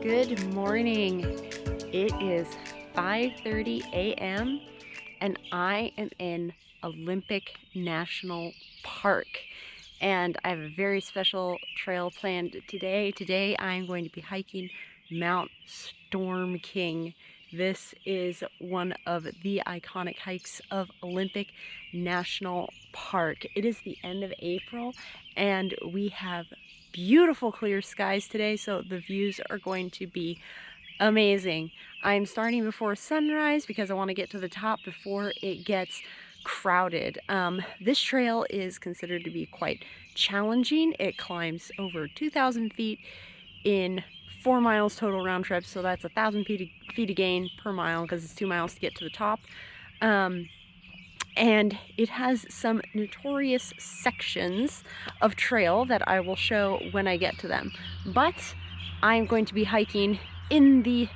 Good morning. It is 5:30 a.m. and I am in Olympic National Park. And I have a very special trail planned today. Today I'm going to be hiking Mount Storm King. This is one of the iconic hikes of Olympic National Park. It is the end of April and we have beautiful clear skies today, so the views are going to be amazing. I'm starting before sunrise because I want to get to the top before it gets crowded. This trail is considered to be quite challenging. It climbs over 2,000 feet in 4 miles total round trip, so that's 1,000 feet of gain per mile because it's 2 miles to get to the top. And it has some notorious sections of trail that I will show when I get to them. But I'm going to be hiking in the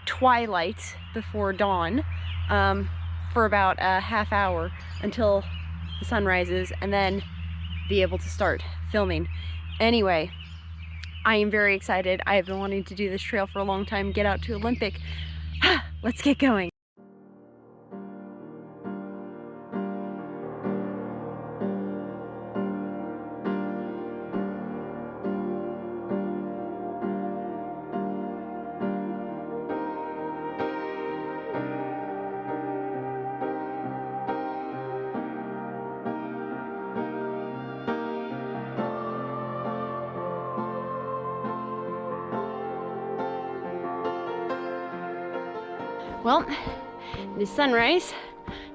twilight before dawn for about a half hour until the sun rises, and then be able to start filming. Anyway, I am very excited. I have been wanting to do this trail for a long time, get out to Olympic. Let's get going. Well, the sunrise,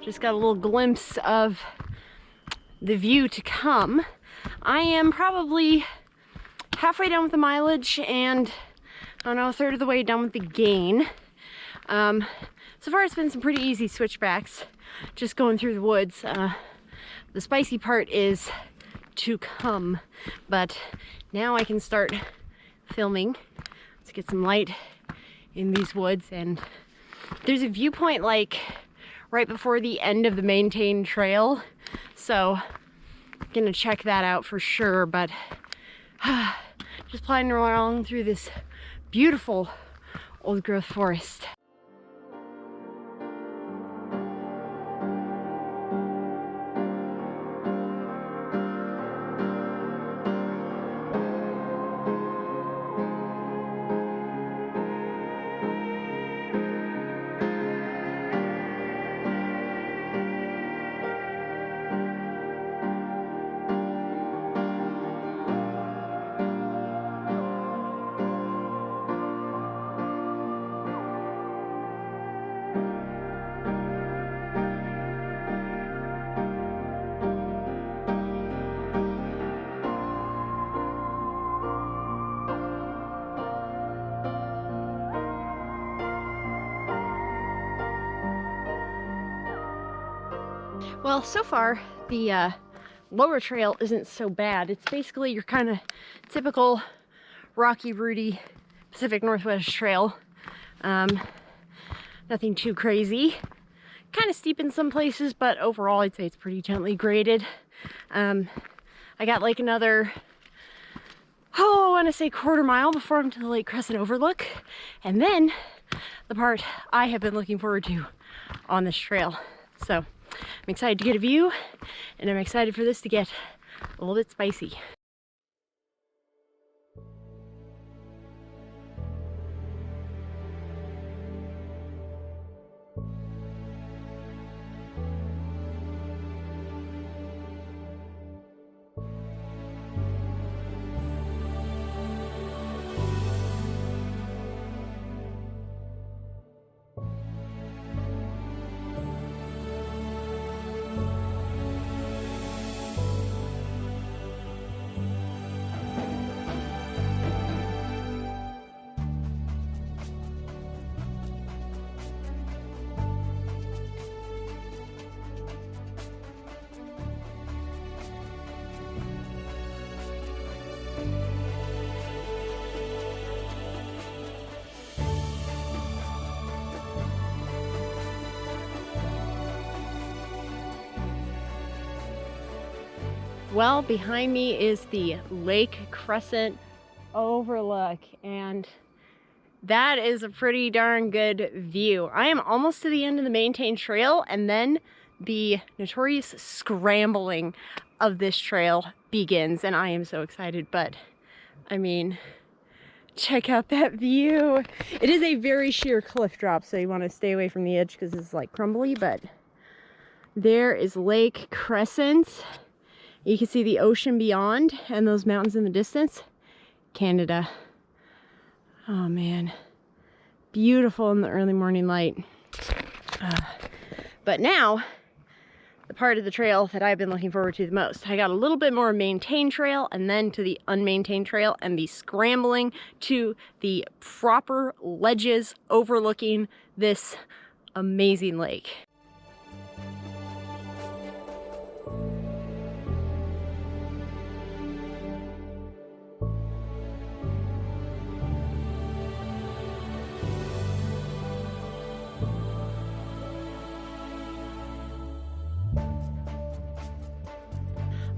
just got a little glimpse of the view to come. I am probably halfway down with the mileage and, I don't know, a third of the way down with the gain. So far it's been some pretty easy switchbacks, just going through the woods. The spicy part is to come, but now I can start filming. Let's get some light in these woods, and there's a viewpoint like right before the end of the maintained trail, so I'm gonna check that out for sure. But just plodding along through this beautiful old growth forest. Well, so far the lower trail isn't so bad. It's basically your kind of typical rocky, rooty Pacific Northwest trail. Nothing too crazy. Kind of steep in some places, but overall I'd say it's pretty gently graded. I got like another, I want to say quarter mile before I'm to the Lake Crescent Overlook, and then the part I have been looking forward to on this trail. So I'm excited to get a view, and I'm excited for this to get a little bit spicy. Well, behind me is the Lake Crescent Overlook, and That is a pretty darn good view. I am almost to the end of the maintained trail, and then the notorious scrambling of this trail begins, and I am so excited. But I mean, check out that view. It is a very sheer cliff drop, so you want to stay away from the edge because it's like crumbly, but there is Lake Crescent. You can see the ocean beyond and those mountains in the distance. Canada. Oh man, beautiful in the early morning light. But now, the part of the trail that I've been looking forward to the most. I got a little bit more maintained trail, and then to the unmaintained trail, and the scrambling to the proper ledges overlooking this amazing lake.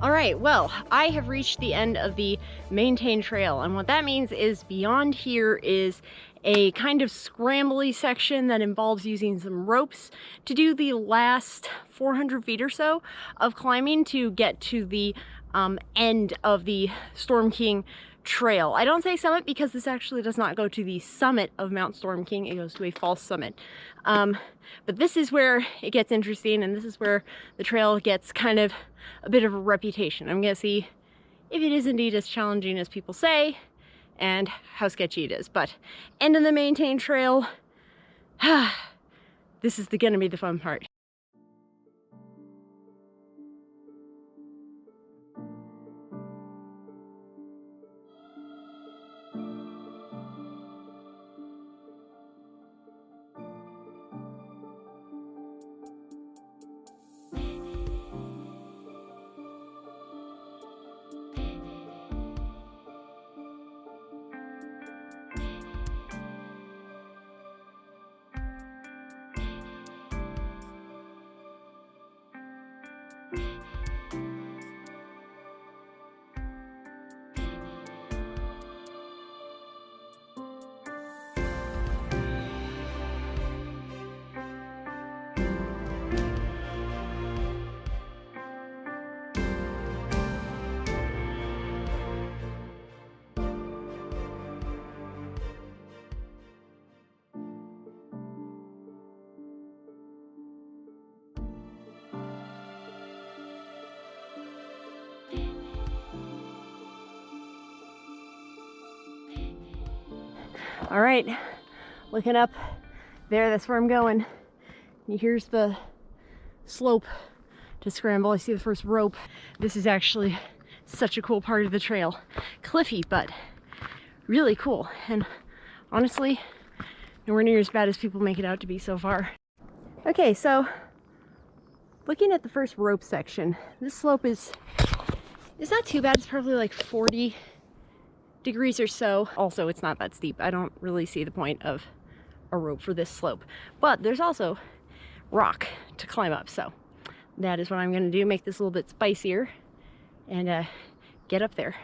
All right, well, I have reached the end of the maintained trail, and what that means is beyond here is a kind of scrambly section that involves using some ropes to do the last 400 feet or so of climbing to get to the end of the Storm King trail. I don't say summit because this actually does not go to the summit of Mount Storm King, it goes to a false summit. But this is where it gets interesting, and this is where the trail gets kind of a bit of a reputation. I'm gonna see if it is indeed as challenging as people say and how sketchy it is. But end of the maintained trail, this is gonna be the fun part. All right, looking up there, that's where I'm going. Here's the slope to Scramble. I see the first rope. This is actually such a cool part of the trail. Cliffy, but really cool. And honestly, nowhere near as bad as people make it out to be so far. Okay, so looking at the first rope section, this slope is not too bad. It's probably like 40 degrees or so. Also, it's not that steep. I don't really see the point of a rope for this slope, but there's also rock to climb up, so that is what I'm going to do, make this a little bit spicier and get up there.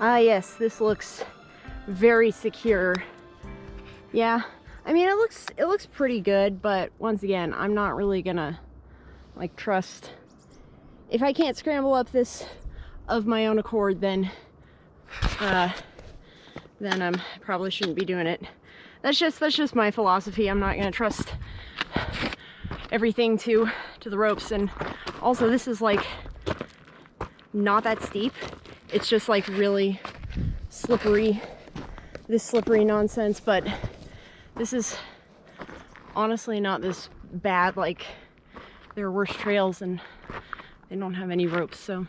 Ah yes, this looks very secure. Yeah, I mean it looks pretty good, but once again, I'm not really gonna like trust. If I can't scramble up this of my own accord, then I probably shouldn't be doing it. That's just my philosophy. I'm not gonna trust everything to the ropes. And also, this is like not that steep. It's just like really slippery, this slippery nonsense, but this is honestly not this bad. Like, there are worse trails and they don't have any ropes, so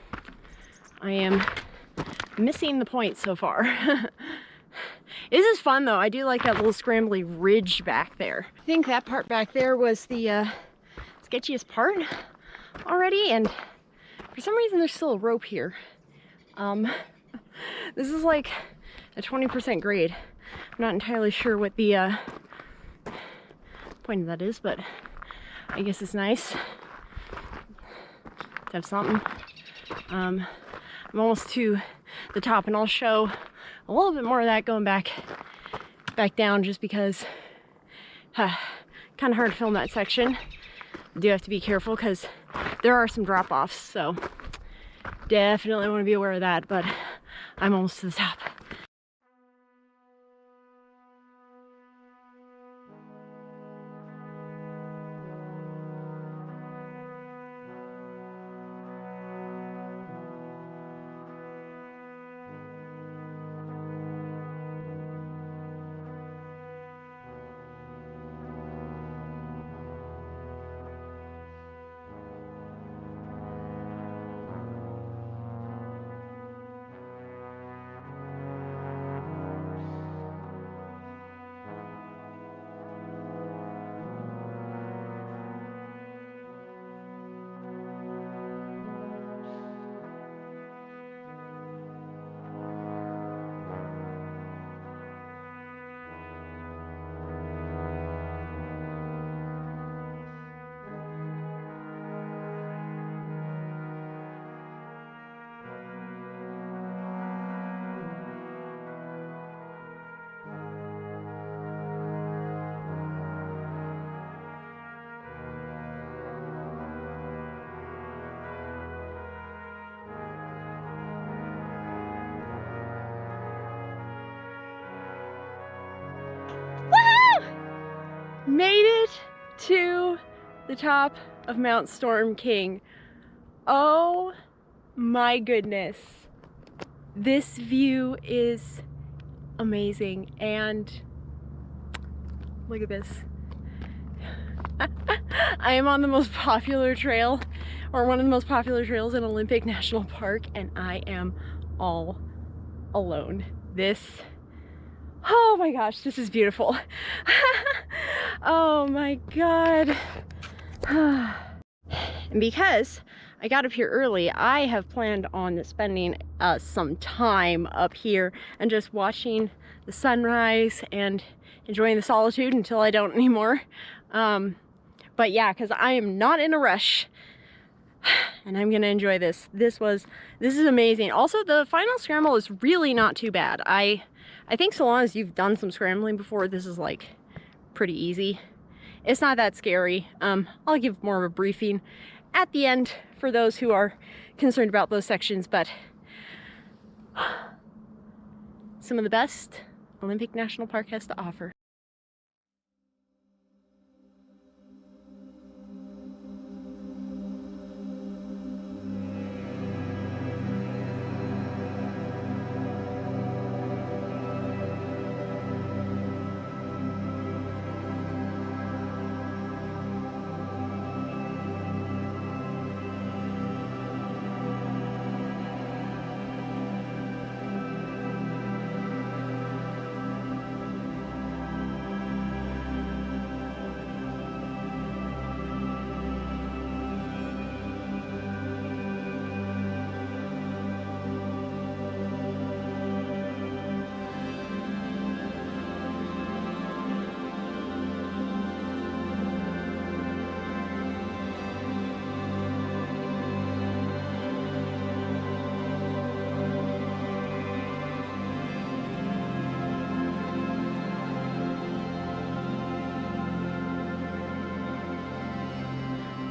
I am missing the point so far. This is fun though. I do like that little scrambly ridge back there. I think that part back there was the sketchiest part already, and for some reason there's still a rope here. This is like a 20% grade. I'm not entirely sure what the point of that is, but I guess it's nice to have something. I'm almost to the top, and I'll show a little bit more of that going back down, just because kind of hard to film that section. You do have to be careful because there are some drop-offs, so definitely want to be aware of that, but I'm almost to the top. Made it to the top of Mount Storm King. Oh my goodness. This view is amazing, and look at this. I am on the most popular trail, or one of the most popular trails in Olympic National Park, and I am all alone. Oh my gosh, this is beautiful. Oh my God. And because I got up here early, I have planned on spending some time up here and just watching the sunrise and enjoying the solitude until I don't anymore. But yeah, because I am not in a rush, and I'm gonna enjoy this. This is amazing. Also, the final scramble is really not too bad. I think so long as you've done some scrambling before, this is like pretty easy. It's not that scary. I'll give more of a briefing at the end for those who are concerned about those sections, but some of the best Olympic National Park has to offer.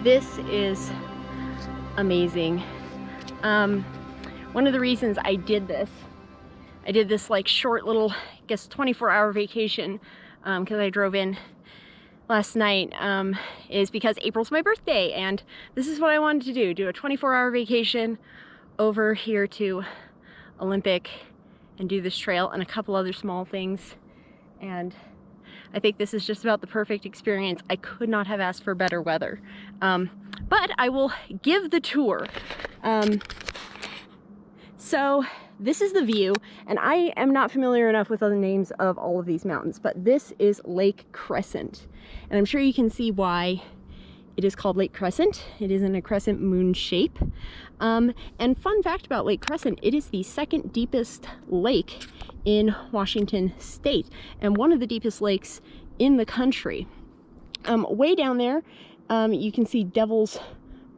This is amazing. One of the reasons I did this like short little, I guess 24-hour vacation, because I drove in last night, is because April's my birthday, and this is what I wanted to do a 24-hour vacation over here to Olympic and do this trail and a couple other small things. And I think this is just about the perfect experience. I could not have asked for better weather. But I will give the tour. So this is the view, and I am not familiar enough with the names of all of these mountains, but this is Lake Crescent. And I'm sure you can see why It is called Lake Crescent. It is in a crescent moon shape. And fun fact about Lake Crescent, it is the second deepest lake in Washington State and one of the deepest lakes in the country. Way down there, you can see Devil's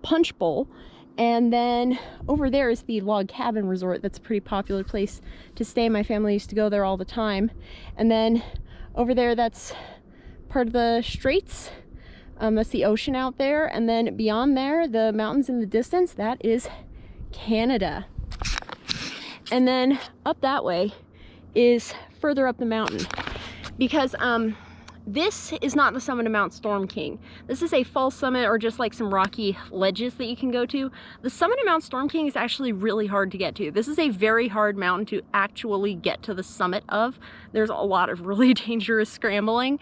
Punch Bowl. And then over there is the Log Cabin Resort. That's a pretty popular place to stay. My family used to go there all the time. And then over there, that's part of the Straits. That's the ocean out there. And then beyond there, the mountains in the distance, that is Canada. And then up that way is further up the mountain, because this is not the summit of Mount Storm King. This is a false summit, or just like some rocky ledges that you can go to. The summit of Mount Storm King is actually really hard to get to. This is a very hard mountain to actually get to the summit of. There's a lot of really dangerous scrambling.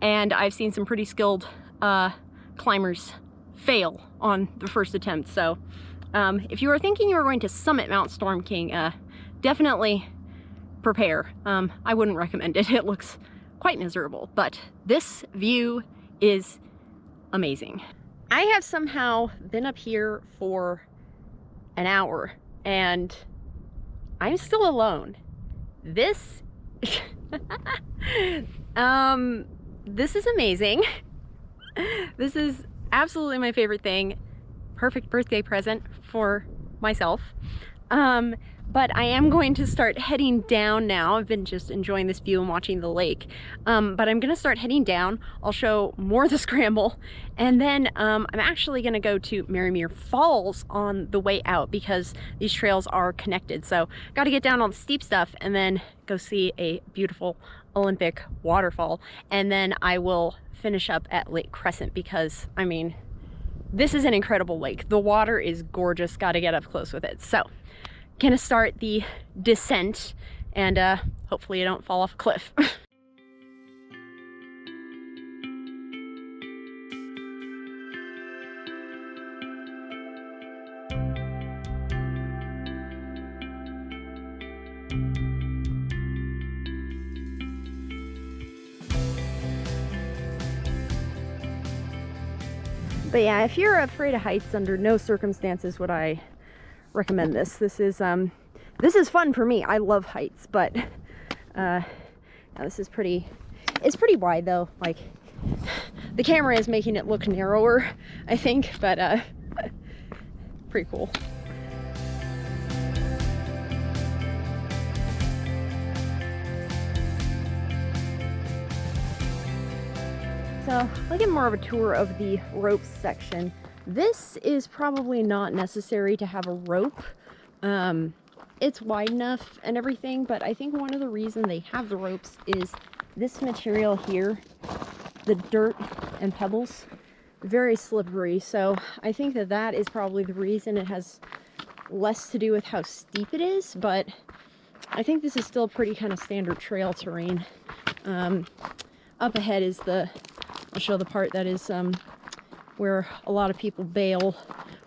And I've seen some pretty skilled climbers fail on the first attempt. So if you are thinking you are going to summit Mount Storm King, definitely prepare. I wouldn't recommend it. It looks quite miserable, but this view is amazing. I have somehow been up here for an hour and I'm still alone. This this is amazing. This is absolutely my favorite thing. Perfect birthday present for myself. But I am going to start heading down now. I've been just enjoying this view and watching the lake. But I'm gonna start heading down. I'll show more of the scramble. And then I'm actually gonna go to Marimere Falls on the way out, because these trails are connected. So gotta get down all the steep stuff and then go see a beautiful Olympic waterfall. And then I will finish up at Lake Crescent, because I mean, this is an incredible lake. The water is gorgeous. Gotta get up close with it. So gonna start the descent, and hopefully I don't fall off a cliff. But yeah, if you're afraid of heights, under no circumstances would I recommend this. This is fun for me. I love heights, but this is pretty, it's pretty wide though. Like, the camera is making it look narrower, I think, but pretty cool. So I'll give more of a tour of the ropes section. This is probably not necessary to have a rope. It's wide enough and everything, but I think one of the reasons they have the ropes is this material here, the dirt and pebbles, very slippery. So I think that that is probably the reason. It has less to do with how steep it is, but I think this is still pretty kind of standard trail terrain. Up ahead is I'll show the part that is where a lot of people bail,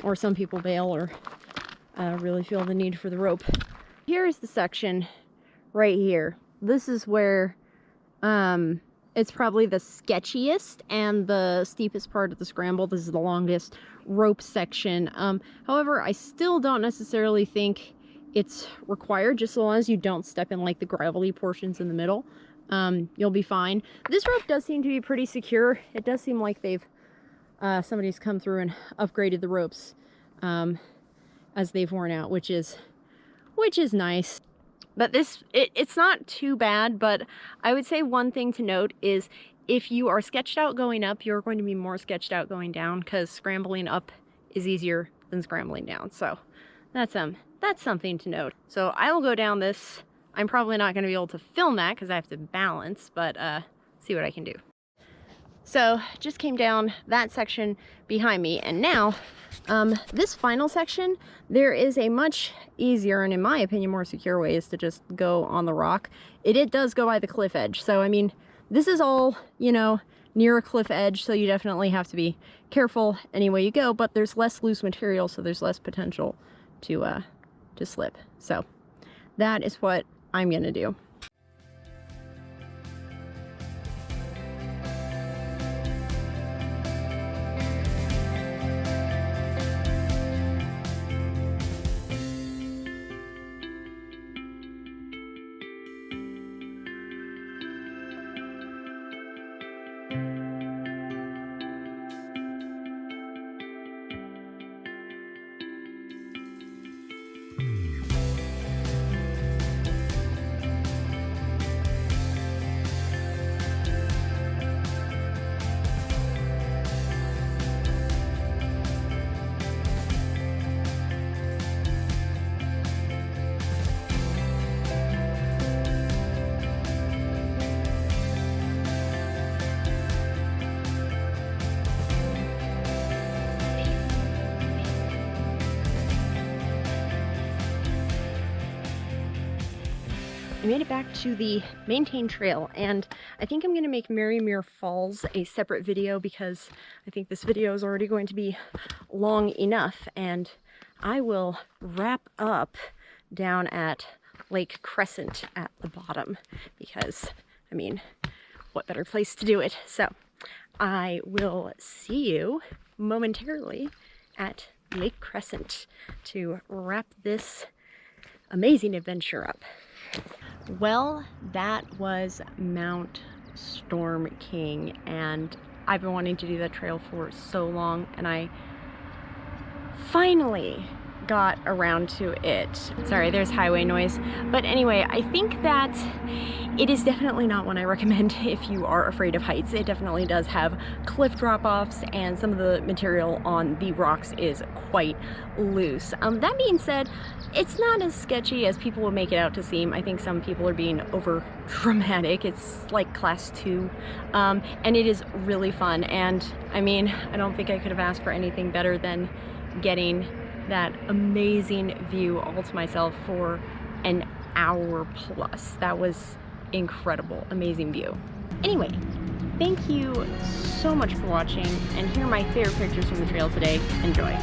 or some people bail, or really feel the need for the rope. Here is the section right here. This is where it's probably the sketchiest and the steepest part of the scramble. This is the longest rope section. However, I still don't necessarily think it's required, just so long as you don't step in like the gravelly portions in the middle. You'll be fine. This rope does seem to be pretty secure. It does seem like they've somebody's come through and upgraded the ropes as they've worn out, which is nice. But it's not too bad, but I would say one thing to note is if you are sketched out going up, you're going to be more sketched out going down, because scrambling up is easier than scrambling down. So that's something to note. So I will go down this. I'm probably not going to be able to film that because I have to balance, but see what I can do. So just came down that section behind me, and now this final section, there is a much easier and, in my opinion, more secure way is to just go on the rock. It does go by the cliff edge, so I mean, this is all, you know, near a cliff edge, so you definitely have to be careful any way you go, but there's less loose material, so there's less potential to slip. So that is what I'm gonna do. made it back to the maintained trail, and I think I'm going to make Merrymere Falls a separate video because I think this video is already going to be long enough, and I will wrap up down at Lake Crescent at the bottom because, I mean, what better place to do it? So I will see you momentarily at Lake Crescent to wrap this amazing adventure up. Well, that was Mount Storm King, and I've been wanting to do that trail for so long, and I finally got around to it. Sorry, there's highway noise. But anyway, I think that it is definitely not one I recommend if you are afraid of heights. It definitely does have cliff drop-offs, and some of the material on the rocks is quite loose. That being said, it's not as sketchy as people will make it out to seem. I think some people are being over dramatic. It's like class 2, and it is really fun. And I mean, I don't think I could have asked for anything better than getting that amazing view all to myself for an hour plus. That was incredible, amazing view. Anyway, thank you so much for watching, and here are my favorite pictures from the trail today. Enjoy.